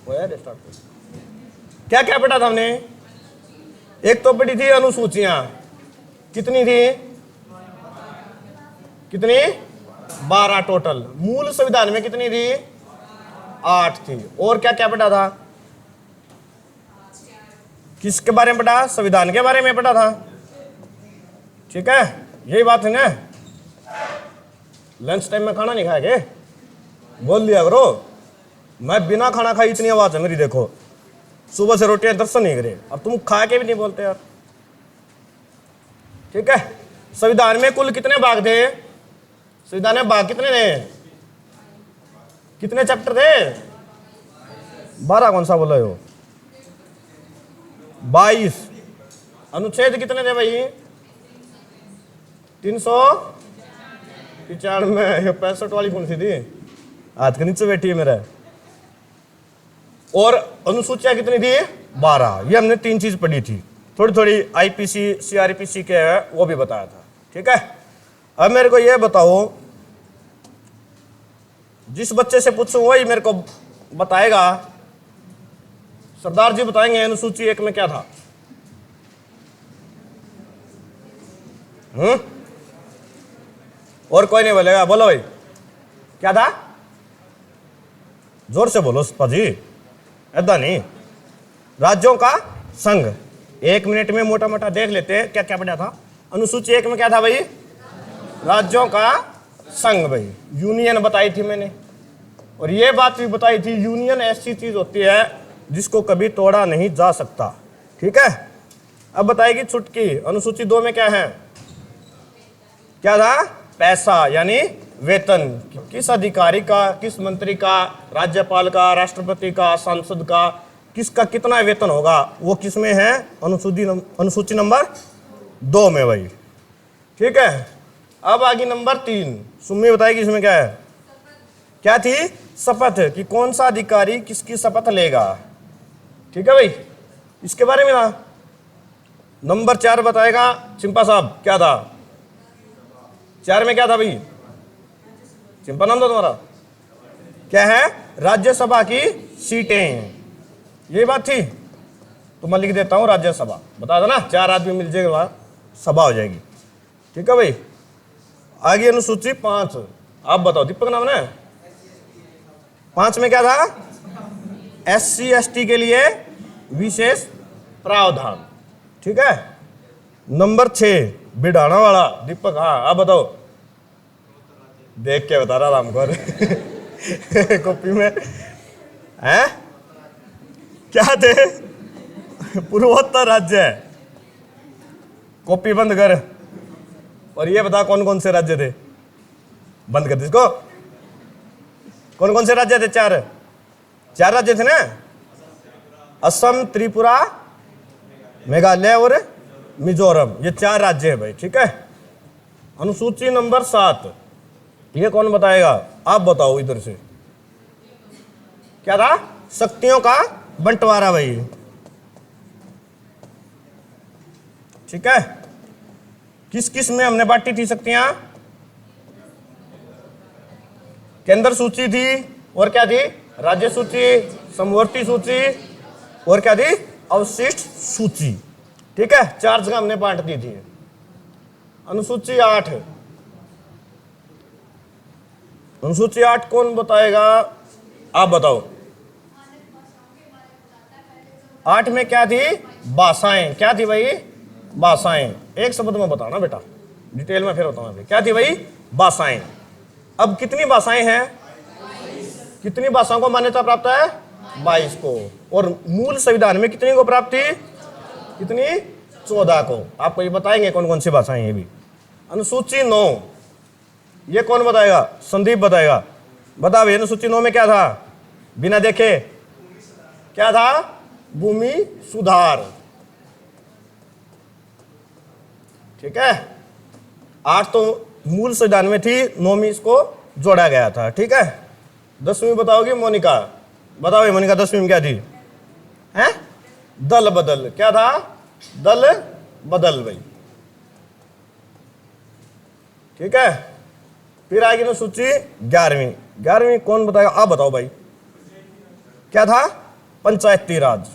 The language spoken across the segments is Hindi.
क्या क्या पढ़ा था हमने? एक तो पढ़ी थी अनुसूचियां, कितनी थी? कितनी? 12 टोटल। मूल संविधान में कितनी थी? 8 थी। और क्या क्या पढ़ा था? किसके बारे में पढ़ा? संविधान के बारे में पढ़ा था। ठीक है, यही बात है ना। लंच टाइम में खाना नहीं खाएंगे, बोल दिया करो। मैं बिना खाना खाई इतनी आवाज है मेरी, देखो सुबह से रोटियां दर्शन नहीं करे, अब तुम खा के भी नहीं बोलते यार। ठीक है, संविधान में कुल कितने भाग थे? संविधान में भाग कितने थे? कितने चैप्टर थे? 12। कौन सा बोला हो? 22। अनुच्छेद कितने थे भाई? 395। 65 वाली कौन सी थी? हाथ के नीचे बैठी है मेरा। और अनुसूचियां कितनी थी? 12। ये हमने 3 चीज पढ़ी थी, थोड़ी थोड़ी आईपीसी सीआरपीसी के है वो भी बताया था। ठीक है, अब मेरे को ये बताओ, जिस बच्चे से पूछूं वही मेरे को बताएगा। सरदार जी बताएंगे अनुसूची 1 में क्या था? और कोई नहीं बोलेगा? बोलो भाई, क्या था? जोर से बोलो पाजी, ऐसा नहीं। राज्यों का संघ। 1 मिनट में मोटा मोटा देख लेते हैं क्या क्या पढ़ा था। अनुसूची 1 में क्या था भाई? राज्यों का संघ भाई, यूनियन बताई थी मैंने। और ये बात भी बताई थी, यूनियन ऐसी चीज होती है जिसको कभी तोड़ा नहीं जा सकता। ठीक है, अब बताएगी छुटकी। अनुसूची 2 में क्या है? क्या था? पैसा यानी वेतन। किस अधिकारी का, किस मंत्री का, राज्यपाल का, राष्ट्रपति का, सांसद का, किसका कितना वेतन होगा, वो किस में है? अनुसूची नंबर 2 में भाई। ठीक है, अब आगे नंबर 3। सुम्मी बताएगी इसमें क्या है? क्या थी? शपथ, कि कौन सा अधिकारी किसकी शपथ लेगा। ठीक है भाई, इसके बारे में ना। नंबर 4 बताएगा चिंपा साहब, क्या था? 4 में क्या था भाई? चिंपा नाम था तुम्हारा? क्या है? राज्यसभा की सीटें। यही बात थी, तो मैं लिख देता हूं राज्यसभा। बता दो ना, 4 आदमी मिल जाएगा, सभा हो जाएगी। ठीक है भाई, आगे अनुसूची 5। आप बताओ, दीपक नाम है। 5 में क्या था? SC ST के लिए विशेष प्रावधान। ठीक है, नंबर 6 बिढ़ाना वाला। दीपक, हाँ आप बताओ, देख के बता रहा हमको कॉपी में है क्या थे? पूर्वोत्तर राज्य है। कॉपी बंद कर और ये बता कौन कौन से राज्य थे? बंद कर दे इसको। कौन कौन से राज्य थे? 4 राज्य थे ना? असम, त्रिपुरा, मेघालय और मिजोरम, ये 4 राज्य है भाई। ठीक है, अनुसूची नंबर 7, ये कौन बताएगा? आप बताओ इधर से। क्या था? शक्तियों का बंटवारा भाई। ठीक है, किस किस में हमने बांटी थी शक्तियां? केंद्र सूची थी, और क्या थी? राज्य सूची, समवर्ती सूची, और क्या थी? अवशिष्ट सूची। ठीक है, 4 जगह हमने बांट दी थी। अनुसूची 8, अनुसूची 8 कौन बताएगा? आप बताओ। 8 में क्या थी? भाषाएं। क्या थी भाई? भाषाएं। एक शब्द में बताना बेटा, डिटेल में फिर बताऊंगा। क्या थी भाई? भाषाएं। अब कितनी भाषाएं हैं? कितनी भाषाओं को मान्यता प्राप्त है? 22 को। और मूल संविधान में कितनी को प्राप्त थी? कितनी? 14 को। आपको ये बताएंगे कौन कौन सी भाषाएं हैं भी। अनुसूची 9, ये कौन बताएगा? संदीप बताएगा। बता भाई, अनुसूची 9 में क्या था? बिना देखे क्या था? भूमि सुधार। ठीक है, 8 तो मूल संविधान में थी, 9 में इसको जोड़ा गया था। ठीक है, 10वीं बताओगी मोनिका। बताओ भाई मोनिका, 10वीं में क्या थी? हैं? दल बदल। क्या था? दल बदल भाई। ठीक है, फिर आएगी ना सूची 11वीं। 11वीं कौन बताएगा? आप बताओ भाई। क्या था? पंचायती राज।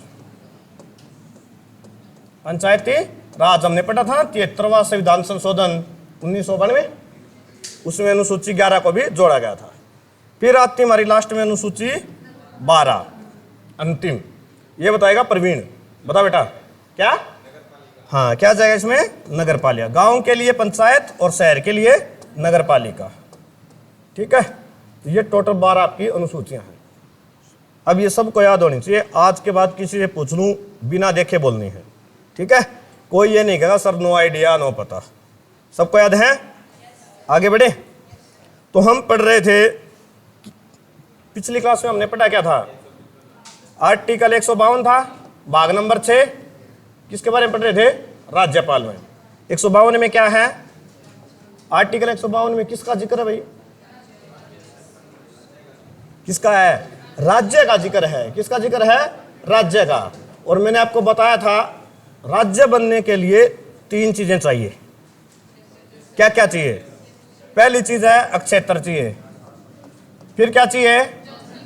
पंचायती राज हमने पढ़ा था 73वां संविधान संशोधन 1992, उसमें अनुसूची 11 को भी जोड़ा गया था। फिर आती हमारी लास्ट में अनुसूची 12 अंतिम, ये बताएगा प्रवीण। बता बेटा क्या? हाँ, क्या जाएगा इसमें? नगर पालिका। गांव के लिए पंचायत और शहर के लिए नगर पालिका। ठीक है, तो ये टोटल 12 आपकी अनुसूचियां हैं। अब ये सबको याद होनी चाहिए। आज के बाद किसी से पूछ लूं, बिना देखे बोलनी है। ठीक है, कोई ये नहीं कहेगा सर नो आइडिया नो पता। सबको याद है? आगे बढ़े। तो हम पढ़ रहे थे, पिछली क्लास में हमने पढ़ा क्या था? आर्टिकल 152 था, भाग नंबर 6। किसके बारे में पढ़ रहे थे? राज्यपाल में। 152 में क्या है? आर्टिकल 152 में किसका जिक्र है भाई? किसका है? राज्य का जिक्र है। किसका जिक्र है? राज्य का। और मैंने आपको बताया था राज्य बनने के लिए 3 चीजें चाहिए। क्या क्या चाहिए? पहली चीज है अक्षेत्र चाहिए, फिर क्या चाहिए?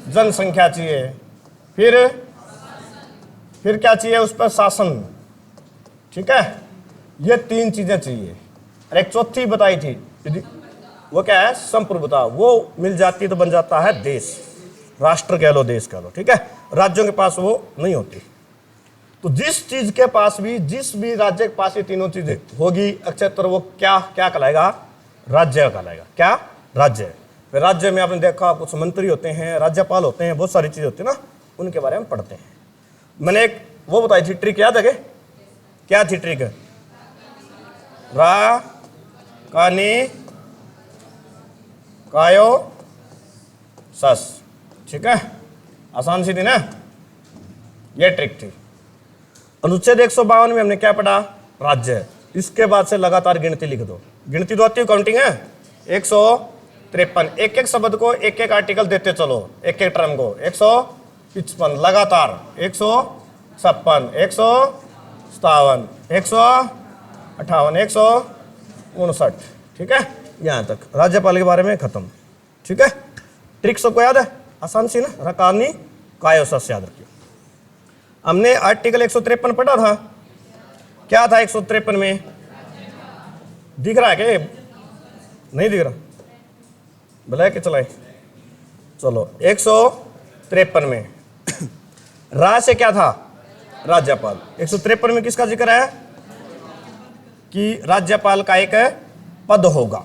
जनसंख्या चाहिए, फिर क्या चाहिए? उस पर शासन। ठीक है, ये 3 चीजें चाहिए। और एक चौथी बताई थी, वो क्या है? संप्रभुता। वो मिल जाती तो बन जाता है देश, राष्ट्र कह लो, देश कह लो। ठीक है, राज्यों के पास वो नहीं होती। तो जिस चीज के पास भी, जिस भी राज्य के पास ये तीनों चीजें होगी अक्षेत्र, वो क्या क्या कहलाएगा? राज्य कहलाएगा। क्या? राज्य। फिर राज्य में आपने देखा कुछ मंत्री होते हैं, राज्यपाल होते हैं, बहुत सारी चीजें होती है ना, उनके बारे में पढ़ते हैं। मैंने एक वो बताई थी ट्रिक, याद है? क्या थी ट्रिक? रा कानी कायो सस। ठीक है, आसान सी थी ना, ये ट्रिक थी। अनुच्छेद 152 में हमने क्या पढ़ा? राज्य। इसके बाद से लगातार गिनती लिख दो। गिनती तो आती है, काउंटिंग है। 153, एक एक शब्द को एक एक आर्टिकल देते चलो, एक एक टर्म को। 155 लगातार, 156, 157, 158, 159। ठीक है, यहां तक राज्यपाल के बारे में खत्म। ठीक है, ट्रिक सबको याद है? आसान सी ना, रकानी कायोसस याद रखिए। हमने आर्टिकल 153 पढ़ा था। क्या था 153 में? दिख रहा है क्या? नहीं दिख रहा? ब्लैक चलाए। चलो 153 में रा से क्या था? राज्यपाल। 153 में किसका जिक्र है? कि राज्यपाल का एक पद होगा।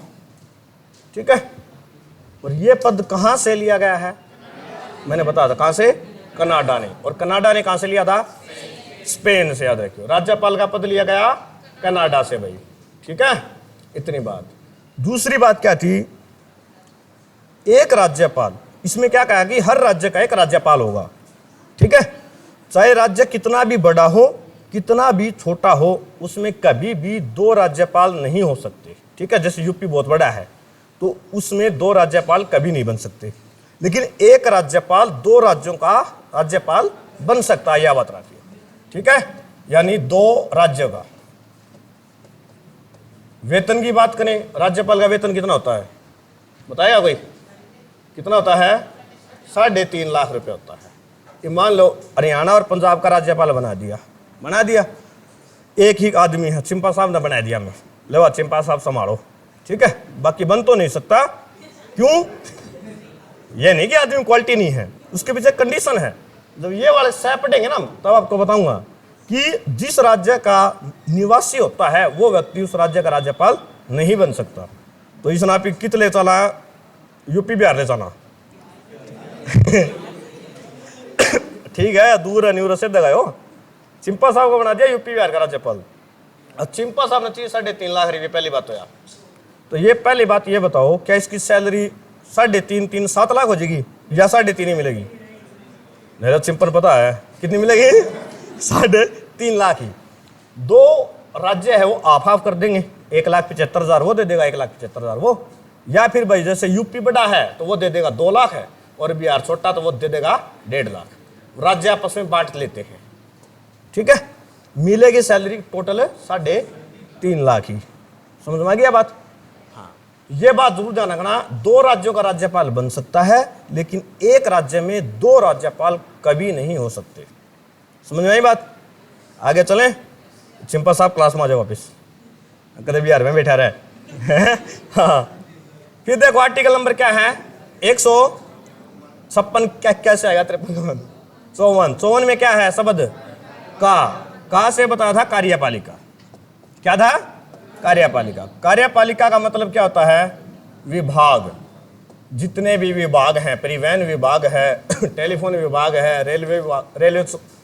ठीक है, और ये पद कहां से लिया गया है? मैंने बताया था कहां से? कनाडा ने। और कनाडा ने कहां से लिया था? स्पेन से। याद रखियो, राज्यपाल का पद लिया गया कनाडा से भाई। ठीक है, इतनी बात। दूसरी बात क्या थी? एक राज्यपाल। इसमें क्या कहा कि हर राज्य का एक राज्यपाल होगा। ठीक है, चाहे राज्य कितना भी बड़ा हो, कितना भी छोटा हो, उसमें कभी भी 2 राज्यपाल नहीं हो सकते। ठीक है, जैसे यूपी बहुत बड़ा है तो उसमें 2 राज्यपाल कभी नहीं बन सकते, लेकिन एक राज्यपाल 2 राज्यों का राज्यपाल बन सकता है। यह बात रखिए। ठीक है, यानी 2 राज्यों का। वेतन की बात करें, राज्यपाल का वेतन कितना होता है? बताएगा कोई? कितना होता है? 3.5 लाख रुपए होता है। ये मान लो हरियाणा और पंजाब का राज्यपाल बना दिया। एक ही आदमी है, चिंपा साहब ने बना दिया। मैं लो चिंपा साहब संभालो। ठीक है, बाकी बन तो नहीं सकता। क्यों? ये नहीं कि आदमी क्वालिटी नहीं है, उसके पीछे कंडीशन है। जब ये वाले सह पढ़ेंगे ना तब आपको बताऊंगा कि जिस राज्य का निवासी होता है वो व्यक्ति उस राज्य का राज्यपाल नहीं बन सकता। तो इस नापी कित ले चला? यूपी बिहार ले जाना। ठीक है, दूर है न्यूर से दगाओ। चिंपा साहब को बना दिया यूपी बिहार का राज्यपाल। और चिंपा साहब ने चाहिए 3.5 लाख रुपये। पहली बात तो यार, तो ये पहली बात ये बताओ, क्या इसकी सैलरी 3.5 7 लाख हो जाएगी या 3.5 ही मिलेगी? मेरा चिंपन पता है कितनी मिलेगी? 3.5 लाख ही। 2 राज्य है वो आप कर देंगे, 1,75,000 वो दे देगा, 1,75,000 वो। या फिर भाई जैसे यूपी बड़ा है तो वो दे देगा 2 लाख है, और बिहार छोटा तो वो दे देगा 1.5 लाख। राज्य आपस में बांट लेते हैं। ठीक है, मिलेगी सैलरी टोटल 3.5 लाख ही। समझ में आ गया बात? हाँ, ये बात जरूर ध्यान रखना, 2 राज्यों का राज्यपाल बन सकता है, लेकिन एक राज्य में 2 राज्यपाल कभी नहीं हो सकते। समझ में आई बात? आगे चलें। चिंपा साहब क्लास में आ जाओ वापिस, कदे बिहार में बैठा रहे। हाँ, फिर देखो आर्टिकल नंबर क्या है, 156 कैसे आएगा, 53 54 में क्या है शब्द का से बताया था कार्यपालिका। क्या था? कार्यपालिका। कार्यपालिका का मतलब क्या होता है? विभाग। जितने भी विभाग हैं, परिवहन विभाग है, टेलीफोन विभाग है, रेलवे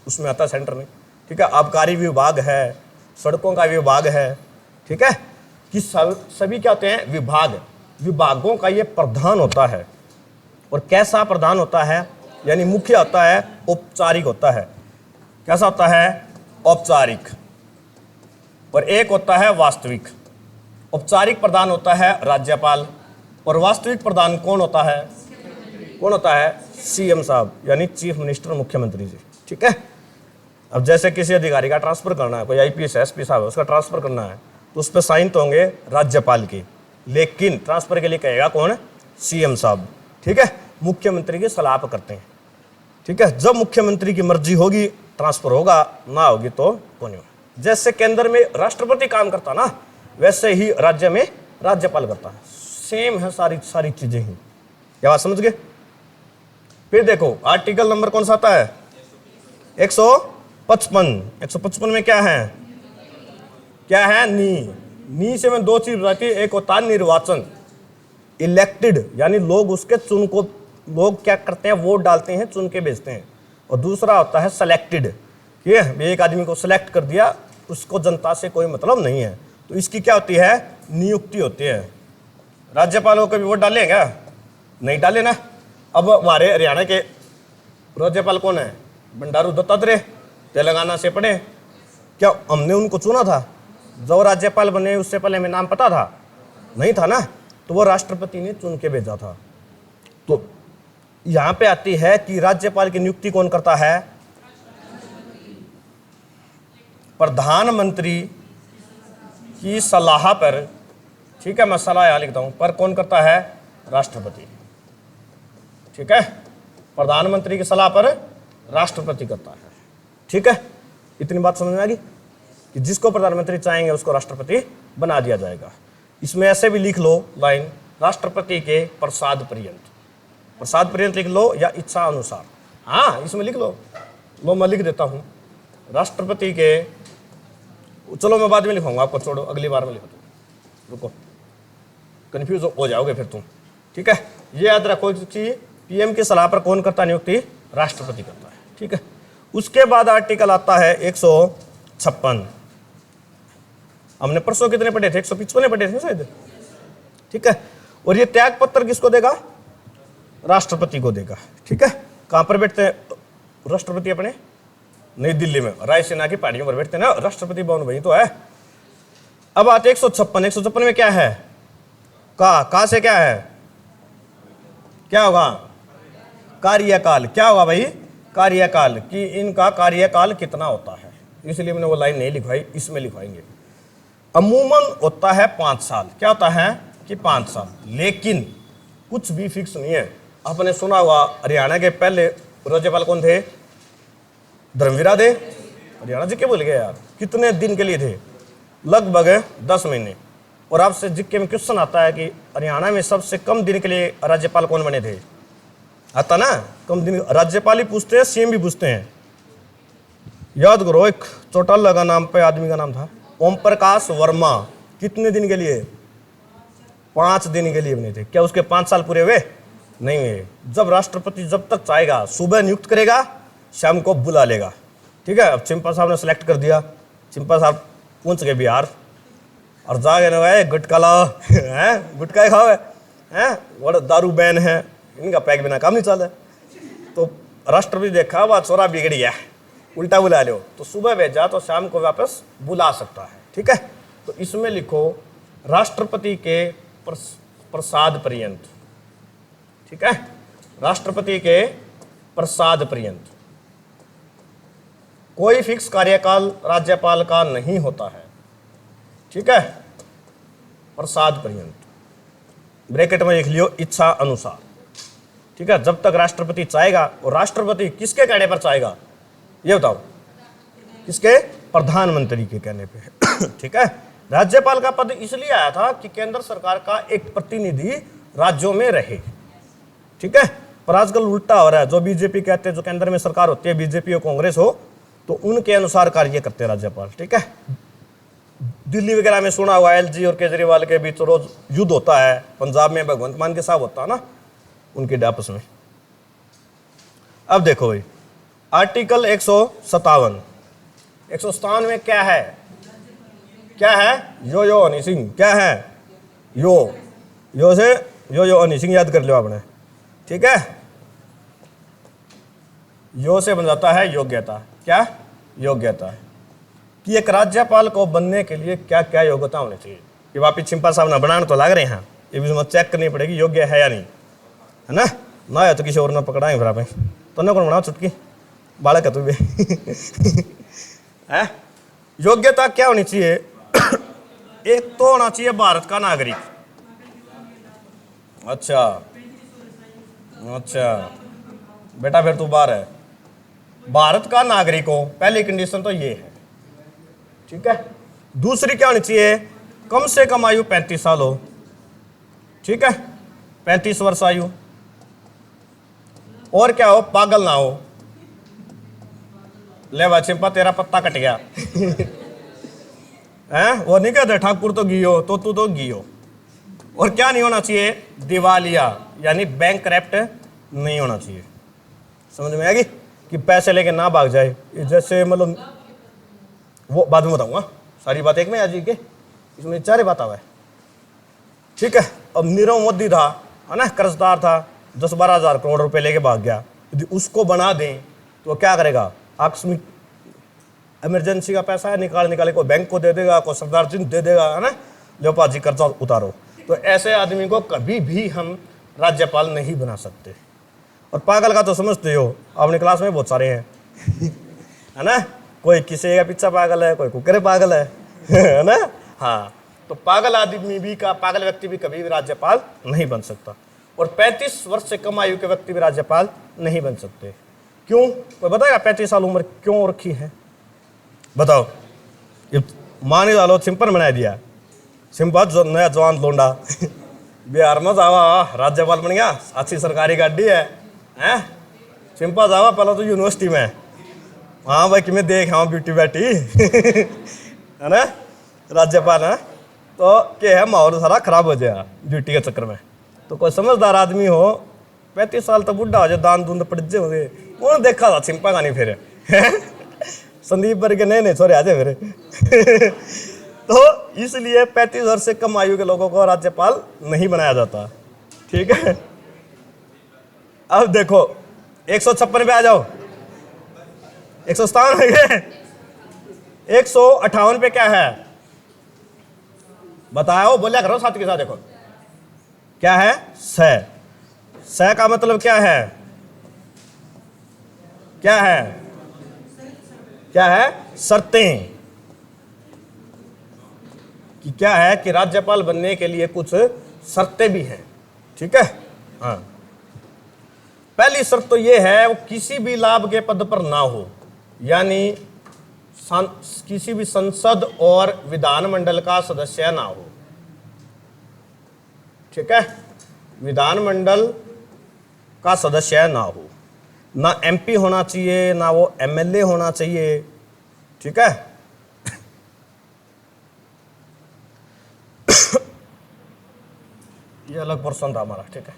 उसमें आता है सेंटर में, ठीक है, आबकारी विभाग है, सड़कों का विभाग है, ठीक है, कि सभी क्या होते हैं? विभाग। विभागों का ये प्रधान होता है। और कैसा प्रधान होता है? यानी मुख्य होता है, औपचारिक होता है। कैसा होता है? औपचारिक। और एक होता है वास्तविक। औपचारिक प्रधान होता है राज्यपाल, और वास्तविक प्रधान कौन होता है? कौन होता है? सीएम साहब, यानी चीफ मिनिस्टर, मुख्यमंत्री जी, ठीक है। अब जैसे किसी अधिकारी का ट्रांसफर करना है, कोई आईपीएस एसपी साहब है, उसका ट्रांसफर करना है, तो उस पर साइन तो होंगे राज्यपाल के, लेकिन ट्रांसफर के लिए कहेगा कौन? सीएम साहब, ठीक है। मुख्यमंत्री की सलाह पर करते हैं, ठीक है। जब मुख्यमंत्री की मर्जी होगी ट्रांसफर होगा, ना होगी तो कौन होगा। जैसे केंद्र में राष्ट्रपति काम करता ना, वैसे ही राज्य में राज्यपाल करता है। सेम है सारी चीजें ही। क्या बात समझ गए? फिर देखो आर्टिकल नंबर कौन सा आता है? 155। 155 में क्या है? क्या है? नी से में 2 चीज रहती है। एक होता है निर्वाचन, इलेक्टेड, यानी लोग उसके चुन को, लोग क्या करते हैं? वोट डालते हैं, चुन के भेजते हैं। और दूसरा होता है सेलेक्टेड, ये एक आदमी को सेलेक्ट कर दिया, उसको जनता से कोई मतलब नहीं है, तो इसकी क्या होती है? नियुक्ति होती है। राज्यपालों को भी वोट डाले क्या? नहीं डाले ना। अब हमारे हरियाणा के राज्यपाल कौन है? बंडारू दत्तात्रेय, तेलंगाना से पढ़े। क्या हमने उनको चुना था? जो राज्यपाल बने उससे पहले हमें नाम पता था? नहीं था ना, तो वो राष्ट्रपति ने चुन के भेजा था। तो यहां पे आती है कि राज्यपाल की नियुक्ति कौन करता है? प्रधानमंत्री की सलाह पर, ठीक है, मैं सलाह यहां लिखता हूं, पर कौन करता है? राष्ट्रपति, ठीक है। प्रधानमंत्री की सलाह पर राष्ट्रपति करता है, ठीक है। इतनी बात समझ में आ गई कि जिसको प्रधानमंत्री चाहेंगे उसको राष्ट्रपति बना दिया जाएगा। इसमें ऐसे भी लिख लो लाइन, राष्ट्रपति के प्रसाद पर्यंत। प्रसाद पर्यंत लिख लो या इच्छा अनुसार, हाँ इसमें लिख लो मैं लिख देता हूं राष्ट्रपति के, चलो मैं बाद में लिखूंगा, आपको छोड़ो, अगली बार में लिखो, रुको, कंफ्यूज हो जाओगे फिर तुम, ठीक है। ये याद रखो कि पीएम की सलाह पर कौन करता नियुक्ति? राष्ट्रपति करता है, ठीक है। उसके बाद आर्टिकल आता है 156। हमने परसों कितने पढ़े थे? 155 पढ़े थे शायद, ठीक है। और ये त्याग पत्र किसको देगा? राष्ट्रपति को देगा, ठीक है। कहां पर बैठते हैं राष्ट्रपति? अपने नई दिल्ली में रायसीना की पहाड़ियों पर बैठते हैं ना, राष्ट्रपति भवन वही तो है। अब आते 156। 156 में क्या है? का से क्या है? क्या होगा? कार्यकाल। क्या होगा भाई? कार्यकाल, कि इनका कार्यकाल कितना होता है, इसलिए मैंने वो लाइन नहीं लिखवाई, इसमें लिखवाएंगे। अमूमन होता है 5 साल। क्या होता है? कि 5 साल, लेकिन कुछ भी फिक्स नहीं है। आपने सुना हुआ हरियाणा के पहले राज्यपाल कौन थे? धर्मवीरा थे। हरियाणा जी के बोल गए यार, कितने दिन के लिए थे? लगभग 10 महीने। और आपसे जिक्के में क्वेश्चन आता है कि हरियाणा में सबसे कम दिन के लिए राज्यपाल कौन बने थे? आता ना, कम दिन राज्यपाल ही पूछते हैं, सीएम भी पूछते हैं। याद करो, एक चौटाला का नाम पे आदमी का नाम था ओम प्रकाश वर्मा। कितने दिन के लिए? 5 दिन के लिए बने थे। क्या उसके 5 साल पूरे हुए? नहीं हुए। जब राष्ट्रपति जब तक चाहेगा सुबह नियुक्त करेगा, शाम को बुला लेगा, ठीक है। अब चिंपा साहब ने सेलेक्ट कर दिया, चिंपा साहब पहुंच गए बिहार, और जागे ना गुटका लाओ है, गुटका खाओ है, वो दारू बैन है, इनका पैक बिना काम नहीं चला। तो राष्ट्रपति देखा वह छोरा बिगड़ गया, उल्टा बुला लो, तो सुबह भेजा तो शाम को वापस बुला सकता है, ठीक है। तो इसमें लिखो राष्ट्रपति के प्रसाद पर्यंत, ठीक है, राष्ट्रपति के प्रसाद पर्यंत। कोई फिक्स कार्यकाल राज्यपाल का नहीं होता है, ठीक है, प्रसाद पर्यंत। ब्रैकेट में लिख लियो इच्छा अनुसार। ठीक है, जब तक राष्ट्रपति चाहेगा, और राष्ट्रपति किसके कहने पर चाहेगा ये बताओ, किसके? प्रधानमंत्री के कहने पे। ठीक है, राज्यपाल का पद इसलिए आया था कि केंद्र सरकार का एक प्रतिनिधि राज्यों में रहे। ठीक है, पर आजकल उल्टा हो रहा है, जो बीजेपी कहते हैं, जो केंद्र में सरकार होती है, बीजेपी और कांग्रेस हो, तो उनके अनुसार कार्य करते हैं राज्यपाल। ठीक है, दिल्ली वगैरह में सुना हुआ एलजी और केजरीवाल के बीच रोज युद्ध होता है, पंजाब में भगवंत मान के साहब होता है ना, उनके आपस में। अब देखो भाई, आर्टिकल 157 में क्या है? क्या है? यो हनी सिंह। क्या है? यो से यो हनी सिंह याद कर लो आपने। ठीक है, यो से बन जाता है योग्यता। क्या? योग्यता। कि एक राज्यपाल को बनने के लिए क्या क्या योग्यता होनी चाहिए? ये वापिस चिंपा साहब ना बनाने तो लग रहे हैं, ये भी चेक करनी पड़ेगी योग्य है या नहीं, है ना? ना है तो किसी और ने पकड़ाएंगे फिर आप। तो ना कौन बनाओ चुटकी बालक है तू भी। है? योग्यता क्या होनी चाहिए? एक तो होना चाहिए भारत का नागरिक। अच्छा बेटा, फिर तू बाहर है। भारत का नागरिक हो, पहली कंडीशन तो ये है। ठीक है, दूसरी क्या होनी चाहिए? कम से कम आयु 35 साल हो। ठीक है, 35 वर्ष आयु। और क्या हो? पागल ना हो। ले बा चिंपा, तेरा पत्ता कट गया। हैं? वो नहीं कहते ठाकुर तो गियो, तो तू तो गियो। और क्या नहीं होना चाहिए? दिवालिया, यानी बैंकक्रप्ट नहीं होना चाहिए। समझ में आएगी? कि पैसे लेके ना भाग जाए। जैसे मतलब वो बाद में बताऊंगा, सारी बात एक में आ जाएगी, इसमें चारे बात आवा है। ठीक है, अब नीरव मोदी था, है ना, कर्जदार था, 10-12 हज़ार करोड़ रुपए लेके भाग गया। यदि उसको बना दें तो क्या करेगा? आकस्मिक इमरजेंसी का पैसा है, निकाल को बैंक को दे देगा, को सरदार जी दे देगा, है ना, लो पाजी कर्जा उतारो। तो ऐसे आदमी को कभी भी हम राज्यपाल नहीं बना सकते। और पागल का तो समझते हो, अपने क्लास में बहुत सारे हैं। है ना, कोई किसी का पीछा पागल है, कोई कुकरे पागल है ना। हाँ, तो पागल आदमी भी का, पागल व्यक्ति भी कभी भी राज्यपाल नहीं बन सकता। और 35 वर्ष से कम आयु के व्यक्ति भी राज्यपाल नहीं बन सकते। क्यों? कोई बताएगा 35 साल उम्र क्यों रखी है? बताओ। ये मान ही डालो सिंपल बना दिया, सिंपल जो नया जवान लोंडा बिहार में जावा राज्यपाल बन गया, अच्छी सरकारी गाड़ी है सिंपल जावा पहले तो यूनिवर्सिटी में। हाँ भाई कि मैं देख हाँ ब्यूटी बैठी है ना, राज्यपाल है तो क्या है, माहौल सारा खराब हो जाएगा ड्यूटी के चक्कर में। तो कोई समझदार आदमी हो, 35 साल तक बुढ़ा हो जाए, दान दून पड़ जाए, उन्होंने देखा था सिंपा का नहीं फिर संदीप पर के नहीं छोरे आ जाए फिर। तो इसलिए 35 वर्ष से कम आयु के लोगों को राज्यपाल नहीं बनाया जाता। ठीक है, अब देखो 156 पे आ जाओ, 157 है, 158 पे क्या है बताओ, बोलिया करो साथ के साथ। देखो क्या है, स का मतलब क्या है? क्या है? क्या है? शर्तें। कि क्या है कि राज्यपाल बनने के लिए कुछ शर्तें भी हैं। ठीक है, हाँ, पहली शर्त तो ये है वो किसी भी लाभ के पद पर ना हो, यानी किसी भी संसद और विधानमंडल का सदस्य ना हो। ठीक है, विधानमंडल का सदस्य ना हो, ना एमपी होना चाहिए, ना वो एमएलए होना चाहिए। ठीक है, ये अलग पर्सन था हमारा। ठीक है,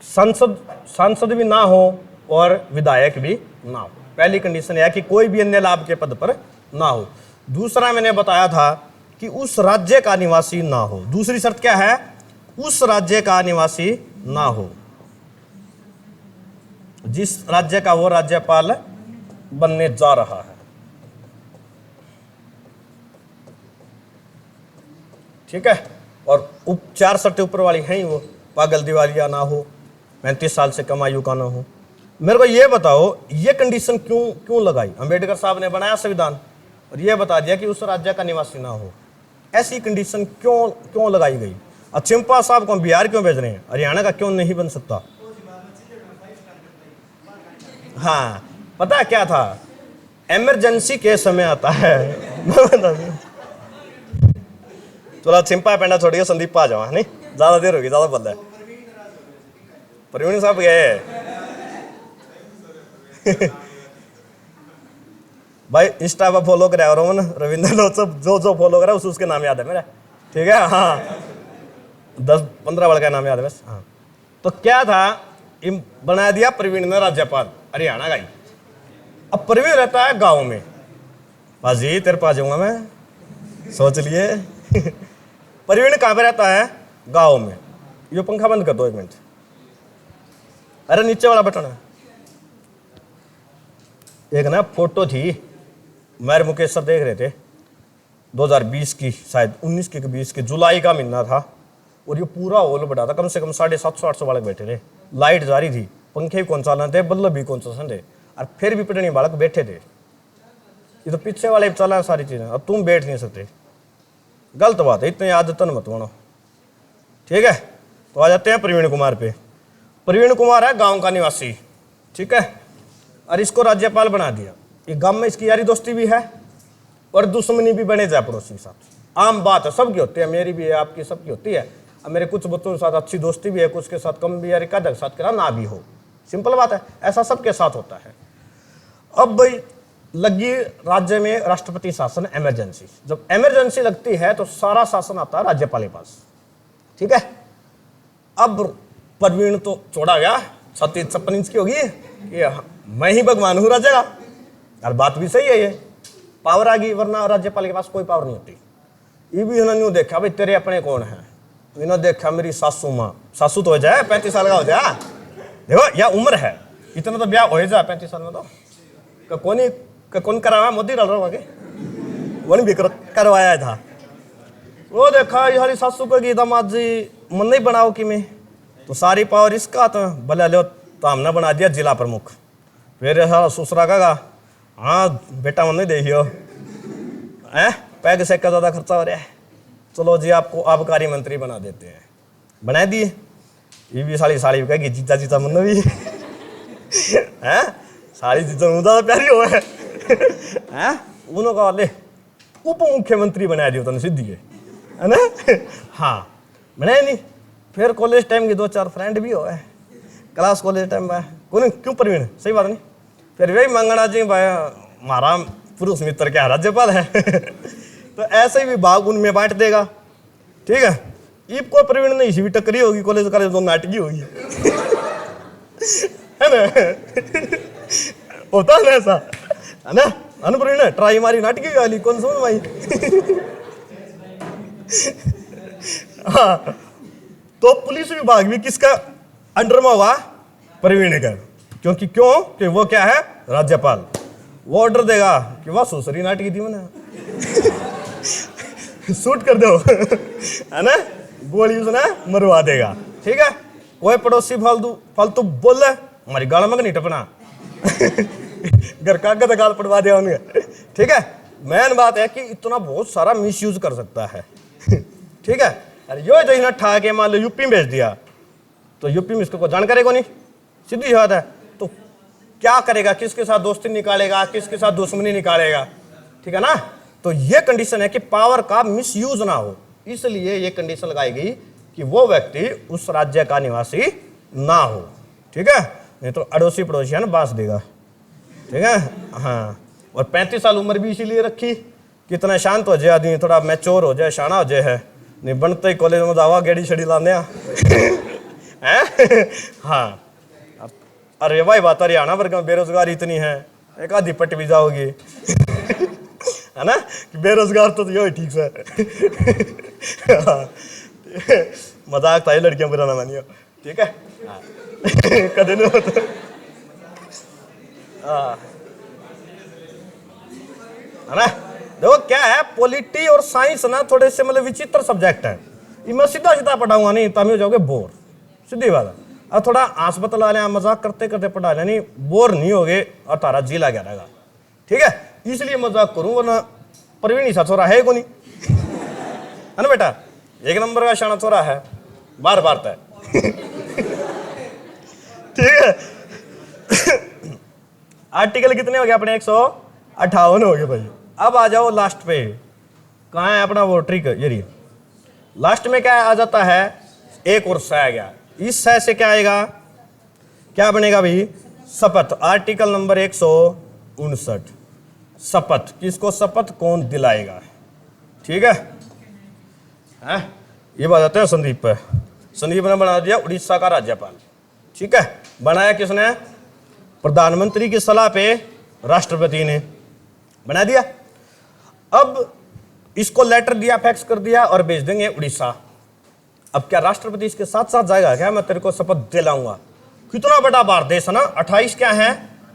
सांसद भी ना हो और विधायक भी ना हो। पहली कंडीशन यह है कि कोई भी अन्य लाभ के पद पर ना हो। दूसरा मैंने बताया था कि उस राज्य का निवासी ना हो। दूसरी शर्त क्या है? उस राज्य का निवासी ना हो, जिस राज्य का वो राज्यपाल बनने जा रहा है। ठीक है, और 4 शर्तें ऊपर वाली हैं ही वो, पागल दिवालिया ना हो, 35 साल से कम आयु का ना हो। मेरे को ये बताओ ये कंडीशन क्यों लगाई? अंबेडकर साहब ने बनाया संविधान और ये बता दिया कि उस राज्य का निवासी ना हो। ऐसी कंडीशन क्यों लगाई गई? और चिंपा साहब को बिहार क्यों भेज रहे हैं, हरियाणा का क्यों नहीं बन सकता? हाँ, पता है क्या था, इमरजेंसी के समय आता है। मैं बता दूं। चलो चिंपा पेंडा छोड़िए, संदीप आ जाओ, नहीं ज्यादा देर होगी, ज्यादा बदला है। प्रवीण साहब गए। भाई इंस्टा पर फॉलो कराया रविंद्र लोचब, जो फॉलो करा उसके नाम याद है मेरा, ठीक है। हाँ 10-15 वाला का नाम याद है बस। हाँ तो क्या था, बना दिया प्रवीण ने राज्यपाल हरियाणा का ही। अब प्रवीण रहता है गांव में। बाजी तेरे पास जाऊंगा मैं, सोच लिए। प्रवीण कहाँ पे रहता है? गांव में। ये पंखा बंद कर दो 1 मिनट। अरे नीचे वाला बटन है। एक ना फोटो थी, मैं मुकेश सर देख रहे थे, 2020 की, शायद 19 की 20 की, जुलाई का महीना था। और ये पूरा हॉल बड़ा था, कम से कम 750-800 बालक बैठे थे, लाइट जारी थी, पंखे भी कौन सा थे, बल्ब भी कौन सा थे, और फिर भी पिटनी बालक बैठे थे। ये तो पीछे वाले चला सारी चीजें, अब तुम बैठ नहीं सकते, गलत बात है, इतनी आदत मत बनो, ठीक है। तो आ जाते हैं प्रवीण कुमार पे। प्रवीण कुमार है गांव का निवासी, ठीक है, और इसको राज्यपाल बना दिया। ये गांव में इसकी यारी दोस्ती भी है और दुश्मनी भी बने जाए पड़ोसी के साथ, आम बात है, सबकी होती है, मेरी भी है, आपकी सबकी होती है। अब मेरे कुछ बच्चों के साथ अच्छी दोस्ती भी है, कुछ के साथ कम भी, यारी का साथ करा ना भी हो, सिंपल बात है, ऐसा सबके साथ होता है। अब भाई लगी राज्य में राष्ट्रपति शासन इमरजेंसी, जब इमरजेंसी लगती है तो सारा शासन आता है राज्यपाल के पास, ठीक है। अब प्रवीण तो छोड़ा गया, 36-56 इंच की होगी, ये मैं ही भगवान हूँ राज्य का, और बात भी सही है, ये पावर आ गई, वरना राज्यपाल के पास कोई पावर नहीं होती। ये भी इन्होंने यूँ देखा भाई तेरे अपने कौन है, इन्होंने देखा मेरी सासू माँ, सासू तो हो जाए 35 साल का हो जाए, देखो या उम्र है, इतना तो ब्याह हो जाए 35 साल में, तो कौन करवाया, मोदी डाल रहा है, वन भी करवाया था। वो देखा यारी सासू को की दामाद जी मन नहीं बनाओ कि मैं, तो सारी पावर इसका, तो भले लो, तो हमने बना दिया जिला प्रमुख। फिर ससुरा का, हाँ बेटा मन नहीं देखियो, पैग से का ज्यादा खर्चा हो रहा है, चलो जी आपको आबकारी मंत्री बना देते हैं, बना दिए। ये भी साली कहेगी जीजा जीजा मन भी है, साली जीजा ज्यादा प्यारी हो है, उन्होंने कहा ले उप मुख्यमंत्री बना दिया तुमने सिद्धि है ना। हाँ बनाया नहीं। फिर कॉलेज टाइम की 2-4 फ्रेंड भी हो है, क्लास कॉलेज टाइम में कौन क्यों प्रवीण, सही बात नहीं। फिर वही मंगना जी भाई हमारा पुरुष मित्र क्या राज्यपाल है तो ऐसे ही विभाग उनमें बांट देगा, ठीक है। ईब को प्रवीण ने इसी भी टकरी होगी, कॉलेज कॉलेज तो नाटकी होगी है ना होता है ना ऐसा, है ना। अनुप्रवीण ट्राई मारी नाटकी गाली कौन सुन भाई हाँ तो पुलिस विभाग भी किसका अंडर में होगा? प्रवीण का, क्योंकि क्यों कि वो क्या है राज्यपाल, वो ऑर्डर देगा कि वह सुसरी नाटकी थी मैंने शूट कर दो है ना, गोली उसने मरवा देगा, ठीक है। कोई पड़ोसी फालतू बोल रहे हमारी गाल में नहीं टपना घर का गाल पड़वा दिया उन्हें, ठीक है। मेन बात है कि इतना बहुत सारा मिस यूज कर सकता है ठीक है। अरे यो जो ठा के मान लो यूपी में भेज दिया, तो यूपी में इसको कोई जानकारी को नहीं, सीधी बात है। तो क्या करेगा, किसके साथ दोस्ती निकालेगा, किसके साथ दुश्मनी निकालेगा, ठीक है ना। तो ये कंडीशन है कि पावर का मिस यूज ना हो, इसलिए ये कंडीशन लगाई गई कि वो व्यक्ति उस राज्य का निवासी ना हो, ठीक है। नहीं तो अड़ोसी पड़ोसी है ना बांस देगा, ठीक है। हाँ और 35 साल उम्र भी इसीलिए रखी, कितना शांत हो जाए आदमी, थोड़ा मैच्योर हो जाए, शाना हो जाए है, नहीं बनते ही कॉलेज में दावा गेड़ी छड़ी लाने हाँ। अरे भाई बात हरियाणा वर्ग में बेरोजगारी इतनी है, एक आधी पट भी जाओगी है ना, कि बेरोजगार तो यो ही ठीक से मजाक था, लड़कियां बुरा ना मानियो, ठीक है कदे नहीं होता। है ना, देखो क्या है, पॉलिटी और साइंस ना थोड़े से मतलब विचित्र सब्जेक्ट है, मैं सीधा सीधा पढ़ाऊंगा नहीं तभी हो जाओगे बोर, सीधी बात है। और थोड़ा आंस बतला लें, मजाक करते करते पढ़ा लें, नहीं बोर नहीं होगे और तारा जी ला गया रहेगा, ठीक है। इसलिए मजाक करूं, वरना प्रवीण सा छोरा है को नहीं है ना बेटा, एक नंबर का शाना चोरा है, बार बार तय। ठीक है। आर्टिकल कितने हो गए अपने? 158 हो गए भाई। अब आ जाओ लास्ट पे, कहाँ है अपना वो ट्रिक, ये लास्ट में क्या आ जाता है, एक और स आ गया। इस स से क्या आएगा, क्या बनेगा भाई? शपथ। आर्टिकल नंबर 159, शपथ। किसको शपथ कौन दिलाएगा? ठीक है, ये बात आते हैं संदीप पे। संदीप ने बना दिया उड़ीसा का राज्यपाल। ठीक है, बनाया किसने? प्रधानमंत्री की सलाह पे राष्ट्रपति ने बना दिया। अब इसको लेटर दिया, फैक्स कर दिया और भेज देंगे उड़ीसा। अब क्या राष्ट्रपति इसके साथ साथ जाएगा क्या? मैं तेरे को शपथ दिलाऊंगा। कितना बड़ा भारत देश है ना, 28 क्या है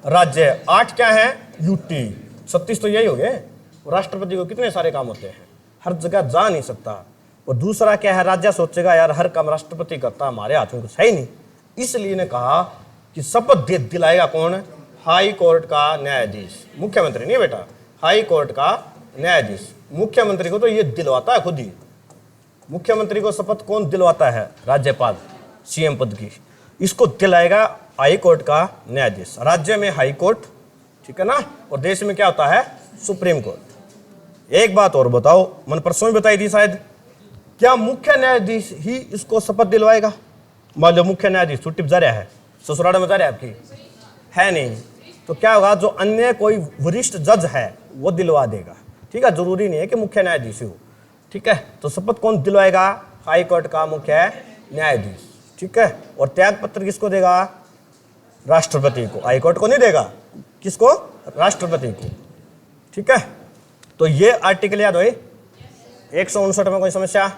राज्य, 8 क्या है यूटी, 36 तो यही हो गए। राष्ट्रपति को कितने सारे काम होते हैं, हर जगह जा नहीं सकता। और दूसरा क्या है, राज्य सोचेगा यार हर काम राष्ट्रपति करता, हमारे हाथ में कुछ है ही नहीं। इसलिए ने कहा कि शपथ दिलाएगा कौन? हाई कोर्ट का न्यायाधीश। मुख्यमंत्री नहीं बेटा, हाई कोर्ट का न्यायाधीश। मुख्यमंत्री को तो ये दिलवाता है खुद ही। मुख्यमंत्री को शपथ कौन दिलवाता है? राज्यपाल, सीएम पद की। इसको दिलाएगा हाई कोर्ट का न्यायाधीश। राज्य में हाई कोर्ट, ठीक है ना, और देश में क्या होता है? Supreme court. एक बात और बताओ, मन परसों ही बताई थी शायद, क्या मुख्य न्यायाधीश ही इसको शपथ दिलवाएगा? मान लो मुख्य न्यायाधीश छुट्टी पर जा रहा है, ससुराल में जा रहा है, आपकी है नहीं, तो क्या होगा? जो अन्य कोई वरिष्ठ जज है वो दिलवा देगा। ठीक है, जरूरी नहीं है कि मुख्य न्यायाधीश हो। ठीक है, तो शपथ कौन दिलवाएगा? हाई कोर्ट का मुख्य न्यायाधीश। ठीक है, और त्याग पत्र किसको देगा? राष्ट्रपति को। हाई कोर्ट को नहीं देगा, किसको? राष्ट्रपति को। ठीक है, तो ये आर्टिकल याद हो। 159 में कोई समस्या?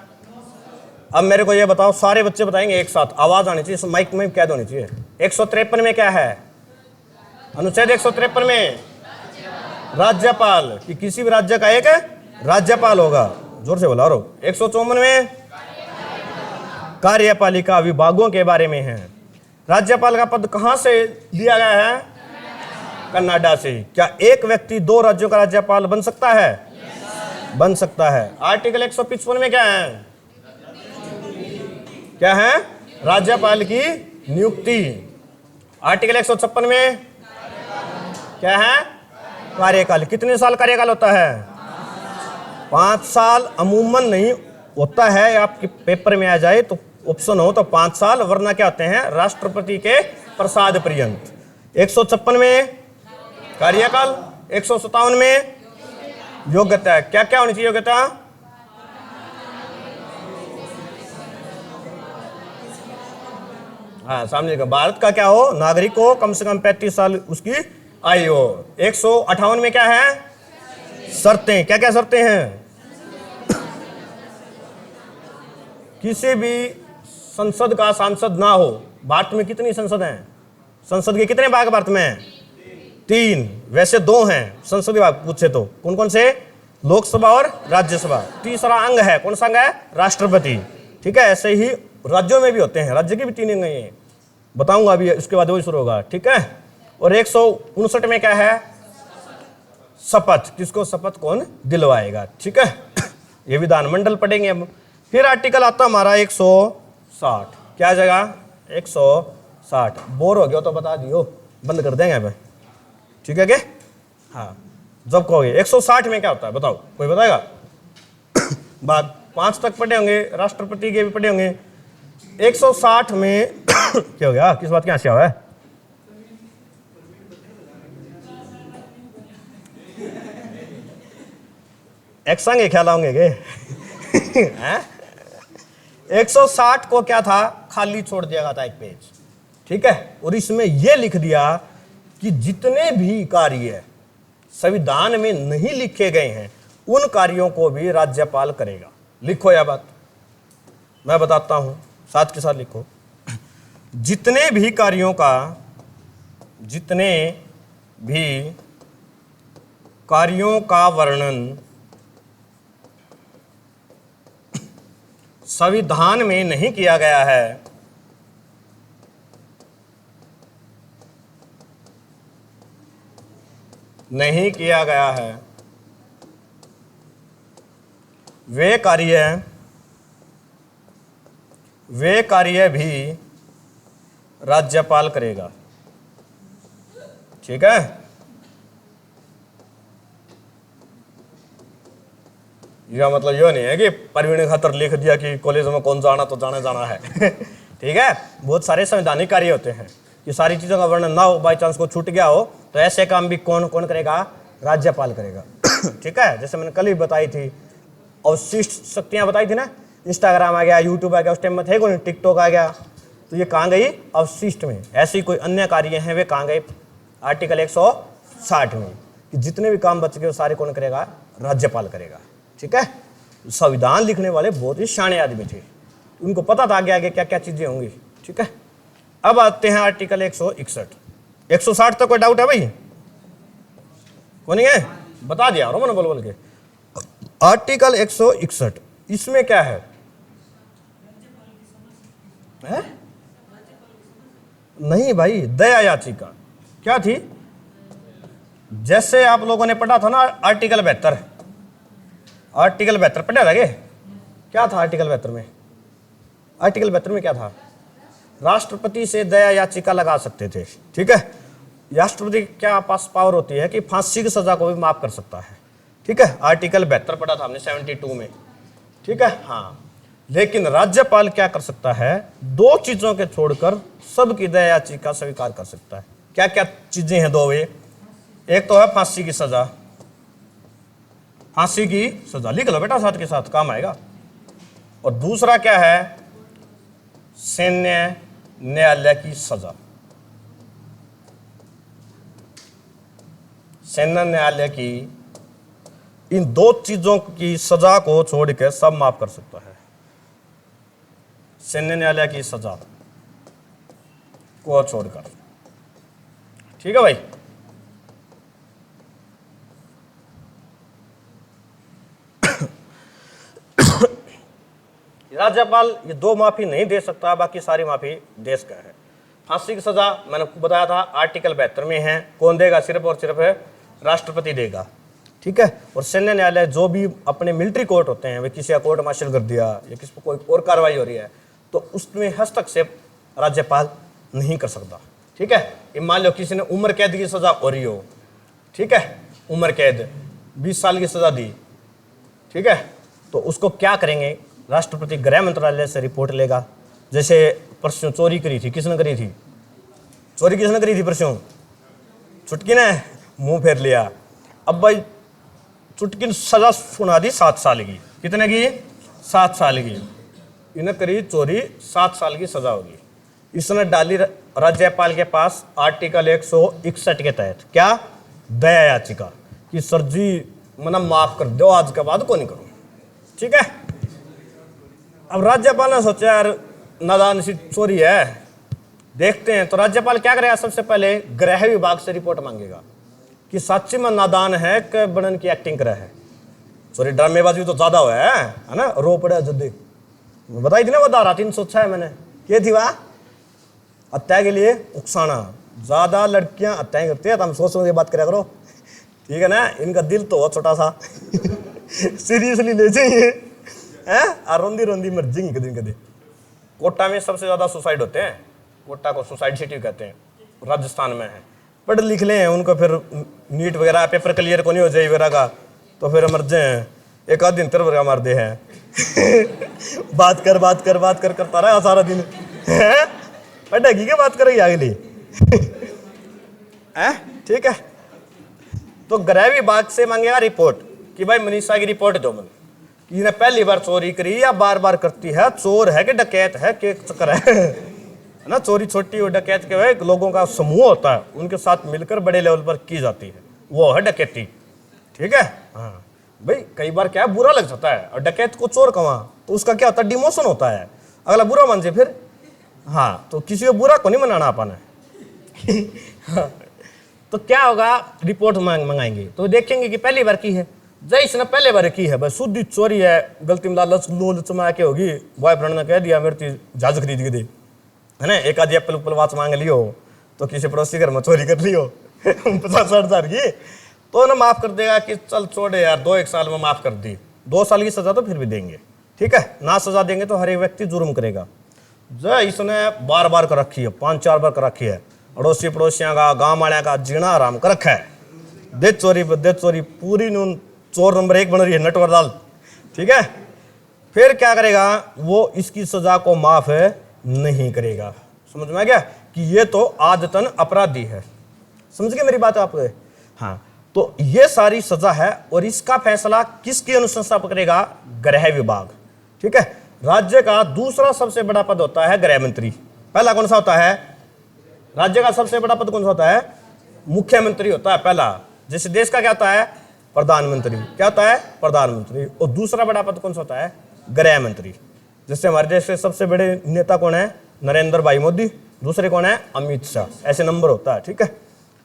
अब मेरे को ये बताओ, सारे बच्चे बताएंगे एक साथ, आवाज आनी चाहिए, माइक में कैद होनी चाहिए। 153 में क्या है? अनुच्छेद 153 में राज्यपाल, कि किसी भी राज्य का एक राज्यपाल होगा। जोर से बोला रो। 154 में कार्यपालिका विभागों के बारे में है। राज्यपाल का पद कहां से लिया गया है? कनाडा से। क्या एक व्यक्ति 2 राज्यों का राज्यपाल बन सकता है? बन सकता है। आर्टिकल 155 में क्या है? क्या है? राज्यपाल की नियुक्ति। आर्टिकल 156 में क्या है? कार्यकाल। कितने साल कार्यकाल होता है? 5 साल। अमूमन नहीं होता है, आपके पेपर में आ जाए तो ऑप्शन हो तो 5 साल, वरना क्या होते हैं? राष्ट्रपति के प्रसाद पर्यंत। 156 में कार्यकाल, 157 में योग्यता। क्या क्या होनी चाहिए योग्यता? हाँ, सामने का भारत का क्या हो? नागरिक हो, कम से कम 35 साल उसकी आयु हो। 158 में क्या है? शर्तें। क्या क्या शर्तें हैं? किसी भी संसद का सांसद ना हो। भारत में कितनी संसद हैं? संसद के कितने भाग भारत में हैं? 3, वैसे 2 हैं संसद विभाग पूछे तो। कौन कौन से? लोकसभा और राज्यसभा। तीसरा अंग है, कौन सा अंग है? राष्ट्रपति। ठीक है, ऐसे ही राज्यों में भी होते हैं, राज्य की भी 3 अंग हैं, बताऊंगा अभी, इसके बाद वही शुरू होगा। ठीक है, और 159 में क्या है? शपथ। किसको शपथ कौन दिलवाएगा? ठीक है, ये विधानमंडल पढ़ेंगे अब। फिर आर्टिकल आता हमारा 160। क्या जगह? 160। बोर हो गया तो बता दियो, बंद कर देंगे अब। ठीक है, क्या? हाँ, जब कहोगे। 160 में क्या होता है बताओ, कोई बताएगा? बात 5 तक पढ़े होंगे, राष्ट्रपति के भी पढ़े होंगे। 160 में क्या हो गया? किस बात की हंसी हुआ है? एक संग ख्याल होंगे के? 160 को क्या था? खाली छोड़ दिया गया था एक पेज। ठीक है, और इसमें यह लिख दिया कि जितने भी कार्य संविधान में नहीं लिखे गए हैं उन कार्यों को भी राज्यपाल करेगा। लिखो यह बात, मैं बताता हूं, साथ के साथ लिखो। जितने भी कार्यों का वर्णन संविधान में नहीं किया गया है, वे कार्य वे कार्य भी राज्यपाल करेगा। ठीक है, यह मतलब यह नहीं है कि परवीन खातर लिख दिया कि कॉलेज में कौन जाना तो जाना है। ठीक है, बहुत सारे संवैधानिक कार्य होते हैं, ये सारी चीजों का वर्णन ना हो, बाई चांस को छूट गया हो तो ऐसे काम भी कौन कौन करेगा? राज्यपाल करेगा। ठीक है, जैसे मैंने कल ही बताई थी, अवशिष्ट शक्तियां बताई थी ना, इंस्टाग्राम आ गया, यूट्यूब आ गया, उस टाइम में थे कौन, टिकटॉक आ गया, तो ये कहाँ गई? अवशिष्ट में। ऐसी कोई अन्य कार्य हैं वे कहाँ गए? आर्टिकल 160 में, कि जितने भी काम बच गए वो सारे कौन करेगा? राज्यपाल करेगा। ठीक है, संविधान लिखने वाले बहुत ही शाणे आदमी थे, उनको पता था आगे आगे क्या क्या चीजें होंगी। ठीक है, अब आते हैं आर्टिकल 161। 160 तक कोई डाउट है भाई? कोई नहीं है? बता दिया मैंने बोल बोल के। आर्टिकल 161 इसमें क्या है? नहीं भाई, दया याचिका क्या थी? जैसे आप लोगों ने पढ़ा था ना आर्टिकल 72, आर्टिकल 72 पढ़ा था क्या था आर्टिकल 72 में? आर्टिकल 72 में क्या था? राष्ट्रपति से दया याचिका लगा सकते थे। ठीक है, राष्ट्रपति क्या पास पावर होती है कि फांसी की सजा को भी माफ कर सकता है। ठीक है, आर्टिकल 72 पढ़ा था हमने 72 में। ठीक है, हाँ, लेकिन राज्यपाल क्या कर सकता है? दो चीजों के छोड़कर सबकी दया याचिका स्वीकार कर सकता है। क्या क्या चीजें हैं दो? वे एक तो है फांसी की सजा, फांसी की सजा लिख लो बेटा, साथ के साथ काम आएगा। और दूसरा क्या है? सैन्य न्यायालय की सजा। सैन्य न्यायालय की, इन दो चीजों की सजा को छोड़ के सब माफ कर सकता है। सैन्य न्यायालय की सजा को छोड़कर। ठीक है भाई, राज्यपाल ये दो माफी नहीं दे सकता, बाकी सारी माफी देश का है। फांसी की सजा मैंने बताया था आर्टिकल 72 में है, कौन देगा? सिर्फ और सिर्फ राष्ट्रपति देगा। ठीक है, और सैन्य न्यायालय जो भी अपने मिलिट्री कोर्ट होते हैं, वे किसी का कोर्ट मार्शल कर दिया या किसी पर कोई और कार्रवाई हो रही है तो उसमें हस्तक्षेप राज्यपाल नहीं कर सकता। ठीक है, ये मान लो किसी ने उम्र कैद की सजा हो रही हो, ठीक है, उम्र कैद 20 साल की सजा दी, ठीक है, तो उसको क्या करेंगे? राष्ट्रपति गृह मंत्रालय से रिपोर्ट लेगा। जैसे परसों चोरी करी थी, किसने करी थी? चोरी किसने करी थी परसों? चुटकी ने मुंह फेर लिया। अब भाई चुटकी ने सजा सुना दी 7 साल की। कितने की? 7 साल की। इन्हें करी चोरी, 7 साल की सजा होगी। इसने डाली राज्यपाल के पास आर्टिकल 161 के तहत क्या? दया याचिका, कि सर जी मना माफ कर दो, आज के बाद को नहीं करूं। ठीक है, अब राज्यपाल ने सोचा यार नादान सी चोरी है, देखते हैं। तो राज्यपाल क्या करेगा? सबसे पहले गृह विभाग से रिपोर्ट मांगेगा कि सच्ची में नादान है कि बनन की एक्टिंग करे है। सॉरी, ड्रामेबाजी तो ज्यादा हुआ है ना, रो पड़ा जल्दी। बताई थी ना वो धारा 306 है मैंने, क्या थी वह? हत्या के लिए उकसाना। ज्यादा लड़कियां हत्याएं करती है तो हम सोच समझ के बात करा करो, ठीक है ना। इनका दिल तो हो छोटा सा, सीरियसली ले जाइए हैं, रोंदी रोंदी मर जाएंगी कभी कभी। कोटा में सबसे ज्यादा सुसाइड होते हैं, कोटा को सुसाइड सिटी कहते हैं, राजस्थान में है। पढ़ लिख ले हैं उनको, फिर नीट वगैरह पेपर क्लियर को नहीं हो जाए वगैरह का, तो फिर मर जाए। एक आध दिन तरह मार दे हैं। बात कर करता रहा सारा दिन, पढ़ेगी क्या बात करेगी अगली। ठीक है, तो गृह विभाग से मांगेगा रिपोर्ट कि भाई मनीषा की रिपोर्ट दो मन, इसने पहली बार चोरी करी या बार बार करती है, चोर है कि डकैत है, के चक्कर है ना। चोरी छोटी और डकैत के वे लोगों का समूह होता है, उनके साथ मिलकर बड़े लेवल पर की जाती है, वो है डकैती। ठीक है, हाँ भाई, कई बार क्या है बुरा लग जाता है, और डकैत को चोर कमा तो उसका क्या होता है? डिमोशन होता है, अगला बुरा मान से फिर। हाँ, तो किसी को बुरा को नहीं मनाना अपन है। हाँ, तो क्या होगा? रिपोर्ट मंगाएंगे तो देखेंगे कि पहली बार की है, जय इसने पहले बार की है, भाई शुद्ध चोरी है, गलती में लालच लोल चमा के होगी, बॉयफ्रेंड ने कह दिया मेरे जहाज खरीद के दे, है ना। एक आधी एप्पल उप्पल वाच मांग लियो, तो किसी पड़ोसी घर में चोरी कर लियो 50-60 हजार की, तो ना माफ कर देगा कि चल छोड़े यार, 2-1 साल में माफ कर दी। 2 साल की सजा तो फिर भी देंगे। ठीक है ना, सजा देंगे तो हर एक व्यक्ति जुर्म करेगा। जो इसने बार बार कर रखी है, 5-4 बार कर रखी है। अड़ोसी पड़ोसियों का, गांव वाले का जीना आराम कर रखा है। दे चोरी पूरी नून चोर नंबर 1 बन रही है नटवर दाल। ठीक है, फिर क्या करेगा वो, इसकी सजा को माफ नहीं करेगा। समझ में आ गया कि ये तो आदतन अपराधी है। समझ गए मेरी बात आपको? हाँ, तो ये सारी सजा है और इसका फैसला किसकी अनुशंसा पर करेगा? गृह विभाग। ठीक है, राज्य का दूसरा सबसे बड़ा पद होता है गृह मंत्री। पहला कौन सा होता है? राज्य का सबसे बड़ा पद कौन सा होता है? मुख्यमंत्री होता है पहला। जैसे देश का क्या होता है? प्रधानमंत्री। क्या होता है? प्रधानमंत्री। और दूसरा बड़ा पद कौन सा होता है? गृह मंत्री। जैसे हमारे देश के सबसे बड़े नेता कौन है? नरेंद्र भाई मोदी। दूसरे कौन है? अमित शाह। ऐसे नंबर होता है। ठीक है,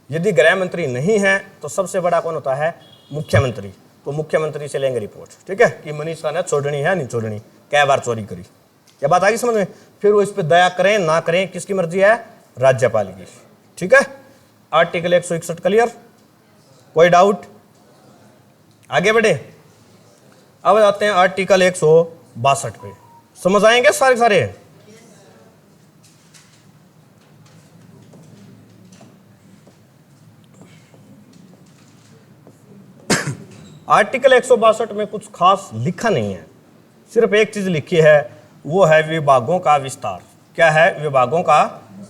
यदि गृह मंत्री नहीं है तो सबसे बड़ा कौन होता है? मुख्यमंत्री। तो मुख्यमंत्री से लेंगे रिपोर्ट। ठीक है, कि मनीषा ने छोड़नी है नहीं छोड़नी, क्या बार चोरी करी। क्या बात आ गई समझ में? फिर वो इस पर दया करें ना करें किसकी मर्जी है? राज्यपाल की। ठीक है, आर्टिकल 161 क्लियर? कोई डाउट? आगे बढ़े। अब आते हैं आर्टिकल 162 पे। समझ आएंगे सारे सारे? आर्टिकल 162 में कुछ खास लिखा नहीं है, सिर्फ एक चीज लिखी है, वो है विभागों का विस्तार। क्या है? विभागों का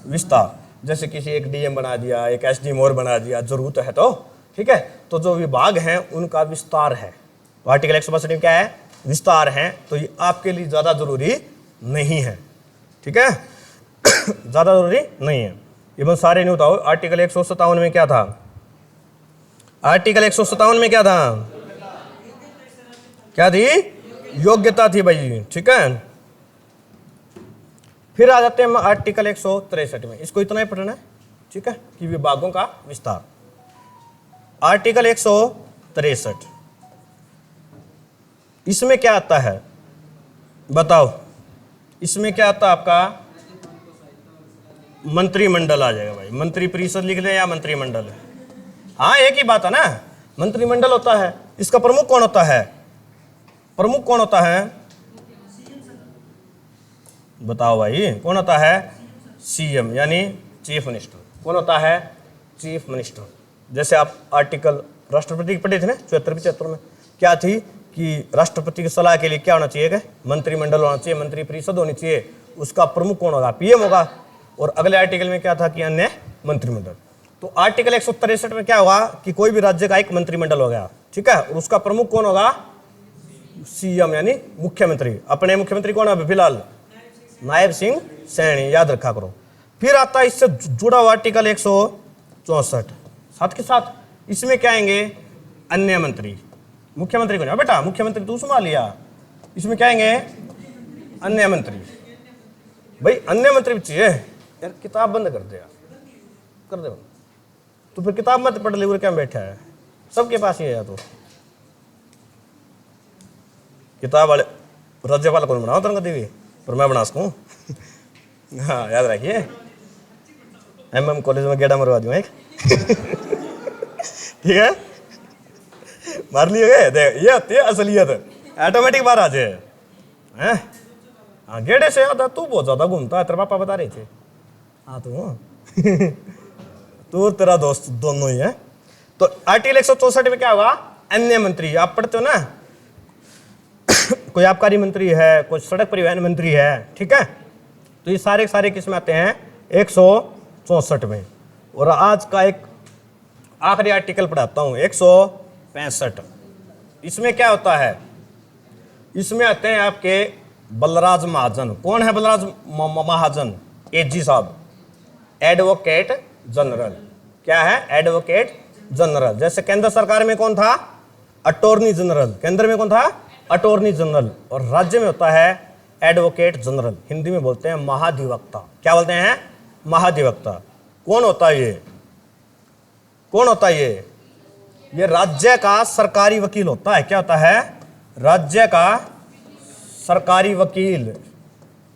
विस्तार। जैसे किसी एक डीएम बना दिया, एक एसडीएम और बना दिया, जरूरत है तो। ठीक है, तो जो विभाग हैं उनका विस्तार है। तो आर्टिकल 162 में क्या है? विस्तार है। तो ये आपके लिए ज्यादा जरूरी नहीं है। ठीक है, ज्यादा जरूरी नहीं है। इवन सारे नहीं बताओ। आर्टिकल 157 में क्या था? आर्टिकल 157 में क्या था? क्या थी? योग्यता थी भाई। ठीक है, फिर आ जाते हैं आर्टिकल 163 में। इसको इतना ही पढ़ना है। ठीक है, कि विभागों का विस्तार। आर्टिकल 163 इसमें क्या आता है बताओ? इसमें क्या आता है आपका? मंत्रिमंडल आ जाएगा भाई। मंत्री परिषद लिख लें या मंत्रिमंडल? हाँ, एक ही बात है ना। मंत्रिमंडल होता है। इसका प्रमुख कौन होता है? प्रमुख कौन होता है? बताओ भाई, कौन होता है? सीएम यानी चीफ मिनिस्टर। कौन होता है? Chief minister. जैसे आप आर्टिकल राष्ट्रपति की पढ़े थे ना 74-75 में, क्या थी कि राष्ट्रपति की सलाह के लिए क्या होना चाहिए? मंत्रिमंडल होना चाहिए, मंत्री परिषद होनी चाहिए। उसका प्रमुख कौन होगा? पीएम होगा। और अगले आर्टिकल में क्या था कि अन्य मंत्रिमंडल। तो आर्टिकल 163 में क्या होगा कि कोई भी राज्य का एक मंत्रिमंडल हो गया। ठीक है, और उसका प्रमुख कौन होगा? सीएम यानी मुख्यमंत्री। अपने मुख्यमंत्री कौन है फिलहाल? नायब सिंह सैनी, याद रखा करो। फिर आता है इससे जुड़ा हुआ आर्टिकल 164। साथ के साथ इसमें क्या आएंगे? अन्य मंत्री। मुख्यमंत्री को नहीं बेटा, मुख्यमंत्री तू संभाल लिया। इसमें क्या आएंगे? अन्य मंत्री। भाई अन्य मंत्री भी चाहिए यार। किताब बंद कर दे यार, कर दे बंद। तो फिर किताब मत पढ़ ले, वो क्या बैठा है? सबके पास ही है या तो किताब वाले। राज्यपाल कौन बनाओ तरंग देवी, पर मैं बना सकूं। हाँ, याद रखिए। एमएम कॉलेज में गेड़ा मरवा दूं एक। ठीक है, मार लिए गए। देख, ये होती है असलियत। ऑटोमेटिक बाहर आ जाए। हैं? हाँ, गेड़े से आता। तू बहुत ज्यादा घूमता है, तेरे पापा बता रहे थे। हाँ तू और तेरा दोस्त दोनों ही है। तो आर्टिकल 164 में क्या होगा? अन्य मंत्री। आप पढ़ते हो ना, कोई आबकारी मंत्री है, कोई सड़क परिवहन मंत्री है। ठीक है, तो ये सारे किसमें आते हैं? 164 में। और आज का एक आखिरी आर्टिकल पढ़ाता हूं, 165। इसमें क्या होता है? इसमें आते हैं आपके बलराज महाजन। कौन है बलराज महाजन? एजी साहब, एडवोकेट जनरल। क्या है? Advocate general. जैसे केंद्र सरकार में कौन था? Attorney general. केंद्र में कौन था? Attorney general. और राज्य में होता है एडवोकेट जनरल। हिंदी में बोलते हैं महाधिवक्ता। क्या बोलते हैं? महाधिवक्ता। कौन होता है ये? कौन होता है ये? ये राज्य का सरकारी वकील होता है। क्या होता है? राज्य का सरकारी वकील।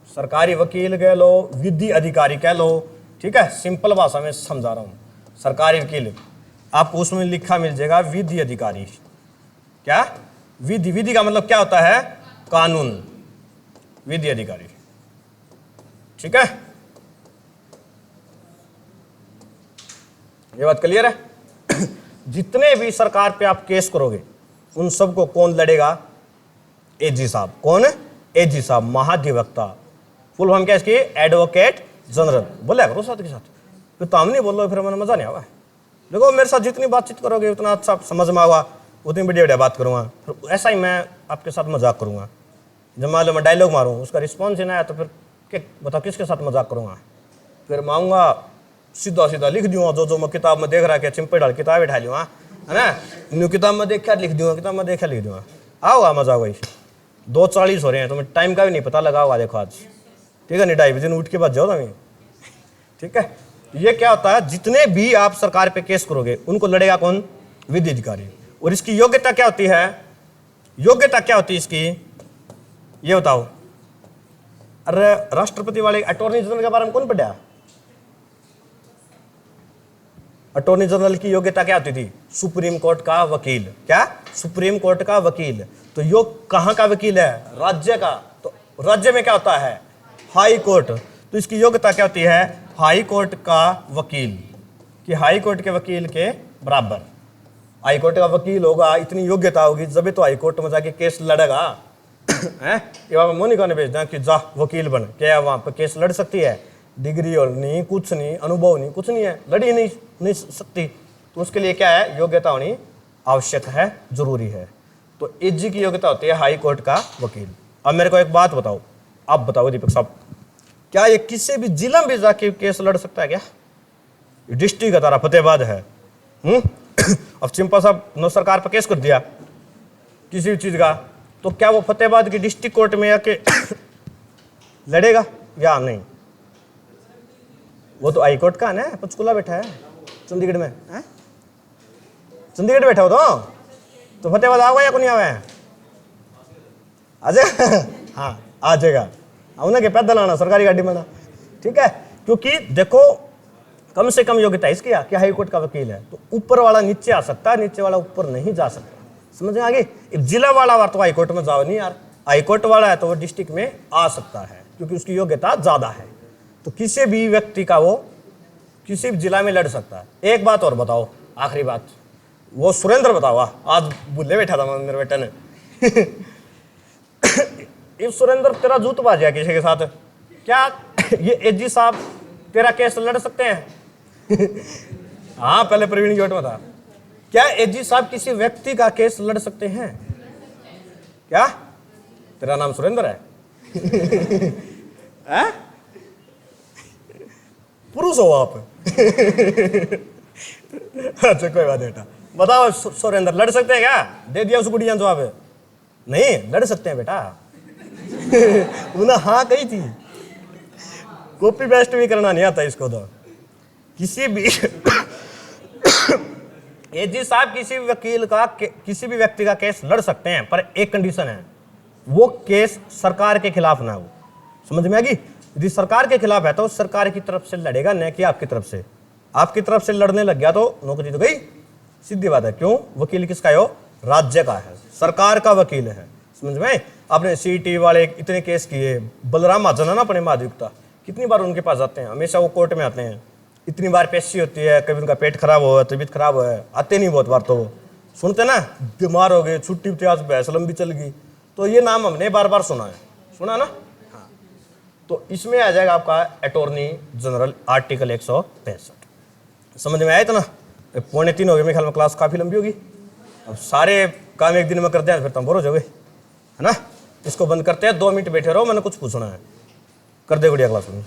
सरकारी वकील कह लो, विधि अधिकारी कह लो। ठीक है, सिंपल भाषा में समझा रहा हूं। सरकारी वकील आपको उसमें लिखा मिल जाएगा विधि अधिकारी। क्या? विधि। विधि का मतलब क्या होता है? कानून। विधि अधिकारी। ठीक है, ये बात क्लियर है। जितने भी सरकार पे आप केस करोगे उन सबको कौन लड़ेगा? एजी साहब। कौन? एजी साहब, महाधिवक्ता। फुल फॉर्म क्या इसकी? Advocate general. बोले करो साथ के साथ, फिर तो हम नहीं बोल रहे, फिर हमें मजा नहीं आवा। देखो मेरे साथ जितनी बातचीत करोगे उतना अच्छा समझ में आवा, उतनी बढ़िया बढ़िया बात करूँगा। फिर ऐसा ही मैं आपके साथ मजाक करूँगा। जब मान लो मैं डायलॉग मारूँ, उसका रिस्पॉन्स ही ना आया तो फिर क्या बताओ किसके साथ मजाक करूँगा? फिर मांगूंगा सीधा सीधा लिख दूंगा जो मैं किताब में देख रहा कि चिंपे डाल किताब उठा लूँगा, है ना, न्यू किताब में देखा लिख दूंगा, किताब में देखा लिख दूंगा। आओगा मजा वही। 2:40 हो रहे हैं, तुम्हें टाइम का भी नहीं पता लगा होगा। देखो आज ठीक है, नहीं 2:30 बजे उठ के बाद जाओ तुम्हें। ठीक है, ये क्या होता है? जितने भी आप सरकार पे केस करोगे उनको लड़ेगा कौन? विधि अधिकारी। और इसकी योग्यता क्या होती है? योग्यता क्या होती है इसकी, ये बताओ। अरे राष्ट्रपति वाले अटॉर्नी जनरल के बारे में कौन पढ़ा? अटॉर्नी जनरल की योग्यता क्या होती थी? सुप्रीम कोर्ट का वकील। क्या? सुप्रीम कोर्ट का वकील। तो यो कहां का वकील है? राज्य का। तो राज्य में क्या होता है? High court. तो इसकी योग्यता क्या होती है? हाई कोर्ट का वकील, कि हाई कोर्ट के वकील के बराबर। हाई कोर्ट का वकील होगा, इतनी योग्यता होगी जब तो हाई कोर्ट में जाके केस लड़ेगा। है ये वहां मोनिका ने भेजना कि जा वकील बन, क्या वहां पर केस लड़ सकती है? डिग्री और नहीं, कुछ नहीं, अनुभव नहीं, कुछ नहीं है, लड़ी नहीं सकती। तो उसके लिए क्या है? योग्यता होनी आवश्यक है, जरूरी है। तो एजी की योग्यता होती है हाई कोर्ट का वकील। अब मेरे को एक बात बताओ, आप बताओ दीपक साहब, क्या ये किसी भी जिला में जाके केस लड़ सकता है क्या? डिस्ट्रिक्ट का तारा फतेहाबाद है। अब चिंपा साहब ने सरकार पर केस कर दिया किसी भी चीज का, तो क्या वो फतेहाबाद की डिस्ट्रिक्ट कोर्ट में आके लड़ेगा या नहीं? वो तो हाई कोर्ट का है ना, पंचकुला बैठा है चंडीगढ़ में। है चंडीगढ़ बैठा हो तो फतेहाबाद आओगे या को नहीं आवे? आ जाएगा। हाँ आ जाएगा, उन्हें के पैदल आना सरकारी गाड़ी में ना। ठीक है, क्योंकि देखो कम से कम योग्यता इसकी है कि हाई कोर्ट का वकील है, तो ऊपर वाला नीचे आ सकता है, नीचे वाला ऊपर नहीं जा सकता। समझ में आ गई? जिला वाला वार तो हाई कोर्ट में जाओ नहीं यार, हाई कोर्ट वाला है तो वो डिस्ट्रिक्ट में आ सकता है क्योंकि उसकी योग्यता ज्यादा है। तो किसी भी व्यक्ति का वो किसी भी जिला में लड़ सकता है। एक बात और बताओ, आखिरी बात, वो सुरेंद्र बताओ, आज बुल्ले बैठा था मेरे बेटे ने। इस सुरेंद्र तेरा जूत बाज गया किसी के साथ, क्या ये एजी साहब तेरा केस लड़ सकते हैं? हाँ पहले प्रवीण गेट में था। क्या एजी साहब किसी व्यक्ति का केस लड़ सकते हैं? क्या तेरा नाम सुरेंद्र है? पुरुष हो आप? अच्छा कोई बात बेटा, बताओ सुरेंद्र लड़ सकते हैं क्या? दे दिया उस गुड़िया जवाब, नहीं लड़ सकते हैं बेटा। उन्हें हाँ कही थी, कॉपी पेस्ट भी करना नहीं आता इसको। तो किसी भी एजी साहब किसी भी वकील का किसी भी व्यक्ति का केस लड़ सकते हैं, पर एक कंडीशन है, वो केस सरकार के खिलाफ ना हो। समझ में आ गई? यदि सरकार के खिलाफ है तो सरकार की तरफ से लड़ेगा, न कि आपकी तरफ से। आपकी तरफ से लड़ने लग गया तो नौकरी तो गई, सीधी बात है। क्यों? वकील किसका है? राज्य का है, सरकार का वकील है। समझ में? आपने सीटी वाले इतने केस किए, बलराम महाजन है ना अपने महाधिवक्ता, कितनी बार उनके पास जाते हैं? हमेशा वो कोर्ट में आते हैं। इतनी बार पेशी होती है, कभी उनका पेट खराब हुआ, तबीयत खराब हुआ है, आते नहीं बहुत बार। तो वो सुनते ना, बीमार हो गए, छुट्टी पे आज बहस लंबी चल गई, तो ये नाम हमने बार बार सुना है, सुना ना? हाँ, तो इसमें आ जाएगा आपका अटॉर्नी जनरल, आर्टिकल 165। समझ में आया? इतना 2:45 हो गए मेरे ख्याल में, क्लास काफ़ी लंबी होगी। अब सारे काम एक दिन में करते हैं फिर तुम बोर हो जाओगे, है ना? इसको बंद करते हैं, 2 मिनट बैठे रहो, मैंने कुछ पूछना है। कर दे गुड़िया क्लास में।